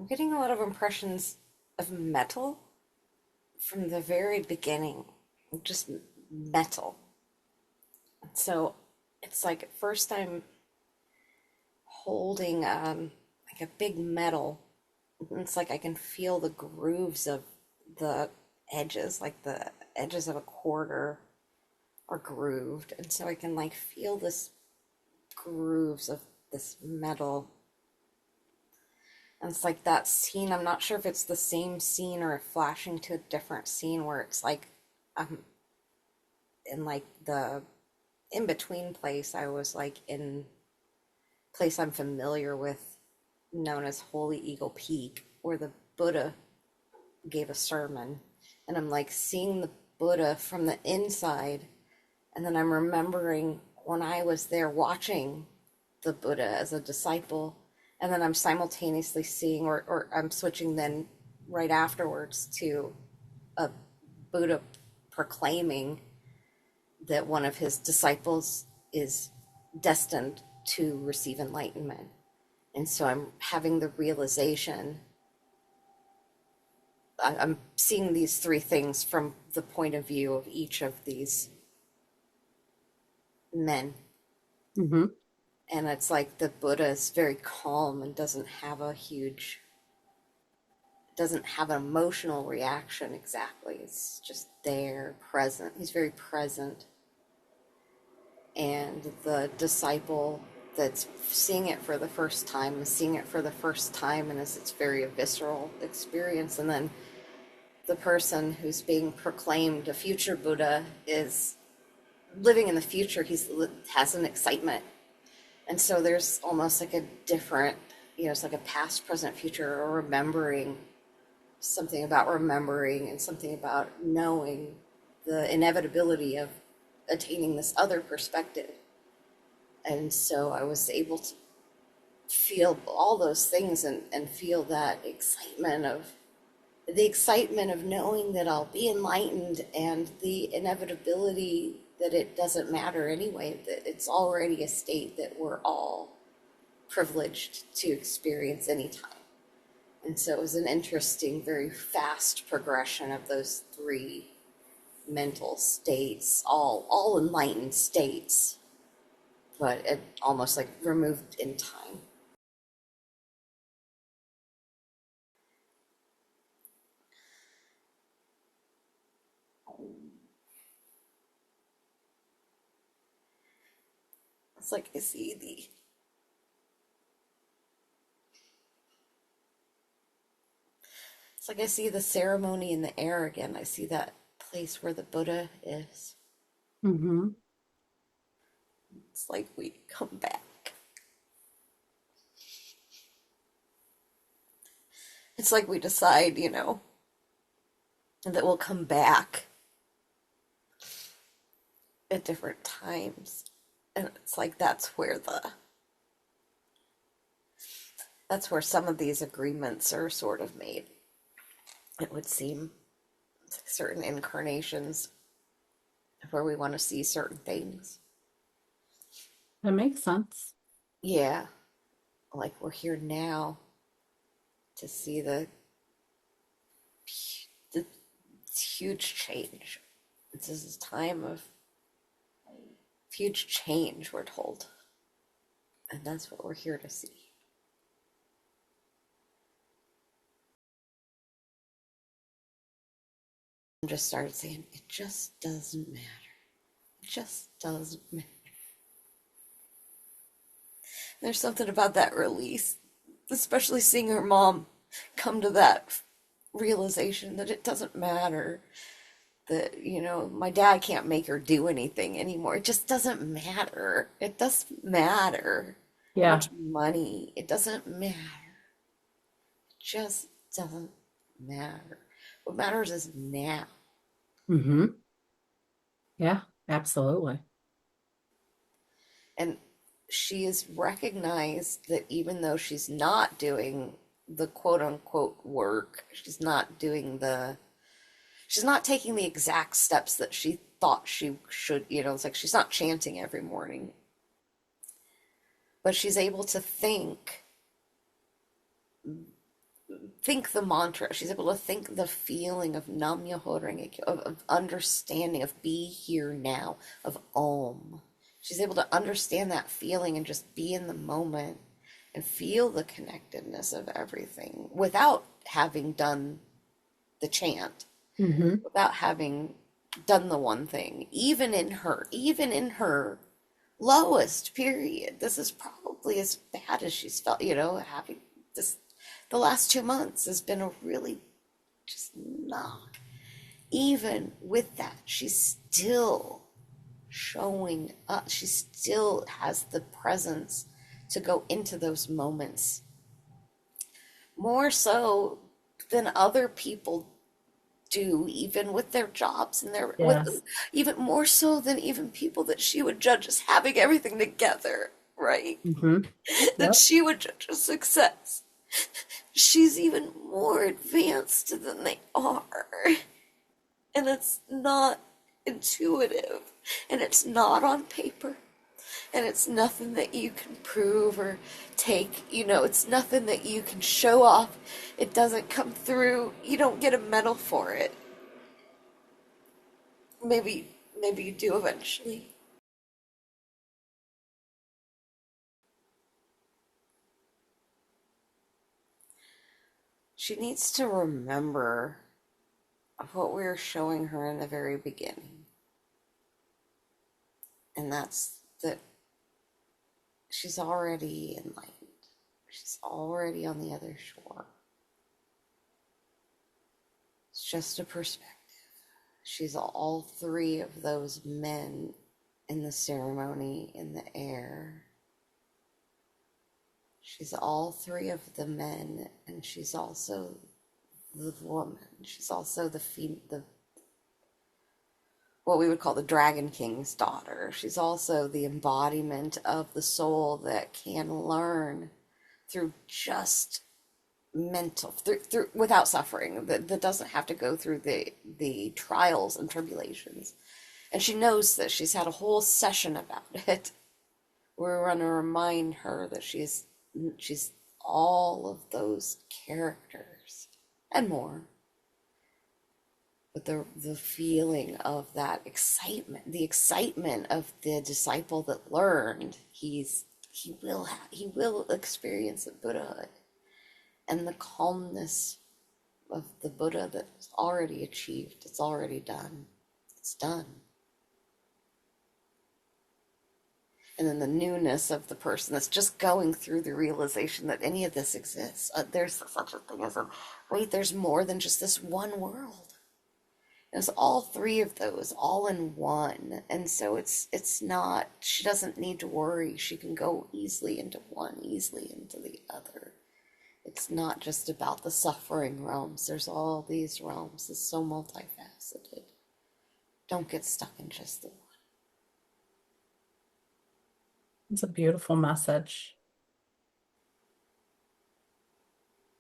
I'm getting a lot of impressions of metal from the very beginning, just metal. So it's like at first I'm holding like a big metal. It's like I can feel the grooves of the edges, like the edges of a quarter are grooved, and so I can like feel this grooves of this metal. And it's like that scene. I'm not sure if it's the same scene or flashing to a different scene where it's like I'm in like the in between place. I was like in place I'm familiar with, known as Holy Eagle Peak, where the Buddha gave a sermon, and I'm like seeing the Buddha from the inside, and then I'm remembering when I was there watching the Buddha as a disciple, and then I'm simultaneously seeing, or I'm switching then right afterwards to a Buddha proclaiming that one of his disciples is destined to receive enlightenment. And so I'm having the realization, I'm seeing these three things from the point of view of each of these men. Hmm. And it's like the Buddha is very calm and doesn't have an emotional reaction exactly. It's just there, present. He's very present. And the disciple that's seeing it for the first time is seeing it for the first time, and it's very a visceral experience. And then the person who's being proclaimed a future Buddha is living in the future. He's has an excitement, and so there's almost like a different, it's like a past, present, future, or remembering and something about knowing the inevitability of attaining this other perspective. And so I was able to feel all those things, and feel that excitement of knowing that I'll be enlightened, and the inevitability that it doesn't matter anyway, that it's already a state that we're all privileged to experience anytime. And so it was an interesting, very fast progression of those three mental states, all enlightened states, but it almost like removed in time. It's like I see the ceremony in the air again. I see that place where the Buddha is. Hmm. It's like we come back. It's like we decide, that we'll come back at different times. And it's like that's where some of these agreements are sort of made. It would seem it's like certain incarnations where we want to see certain things. That makes sense. Yeah, like we're here now to see the huge change. This is a time of huge change, we're told. And that's what we're here to see. And just started saying, it just doesn't matter. It just doesn't matter. There's something about that release, especially seeing her mom come to that realization that it doesn't matter, that, my dad can't make her do anything anymore. It just doesn't matter. It doesn't matter how Yeah. much money, it doesn't matter. It just doesn't matter. What matters is now. Hmm. Yeah, absolutely. And she is recognized that even though she's not doing the quote unquote work, she's not taking the exact steps that she thought she should, it's like she's not chanting every morning, but she's able to think think the mantra. She's able to think the feeling of Nam Myoho Renge Kyo, of understanding, of be here now, of Om. She's able to understand that feeling and just be in the moment and feel the connectedness of everything without having done the chant, Mm-hmm. without having done the one thing. Even in her lowest period, this is probably as bad as she's felt, having this, the last 2 months has been a really just knock. Even with that, she's still showing up. She still has the presence to go into those moments more so than other people do, even with their jobs and their with Yes. even more so than even people that she would judge as having everything together, right? Mm-hmm. That Yep. she would judge as success. She's even more advanced than they are. And it's not intuitive. And it's not on paper. And it's nothing that you can prove or take. It's nothing that you can show off. It doesn't come through. You don't get a medal for it. Maybe you do eventually. She needs to remember of what we were showing her in the very beginning. And that's that she's already enlightened. She's already on the other shore. It's just a perspective. She's all three of those men in the ceremony in the air. She's all three of the men, and she's also the woman. She's also the what we would call the Dragon King's daughter. She's also the embodiment of the soul that can learn through just mental through without suffering, that doesn't have to go through the trials and tribulations. And she knows this. She's had a whole session about it. We're going to remind her that she's all of those characters and more. But the feeling of that excitement, the excitement of the disciple that learned, he will experience Buddhahood, and the calmness of the Buddha that's already achieved. It's already done. It's done. And then the newness of the person that's just going through the realization that any of this exists. There's such a thing as wait, there's more than just this one world. There's all three of those all in one. And so it's not, she doesn't need to worry. She can go easily into one, easily into the other. It's not just about the suffering realms. There's all these realms. It's so multifaceted. Don't get stuck in just the one. It's a beautiful message.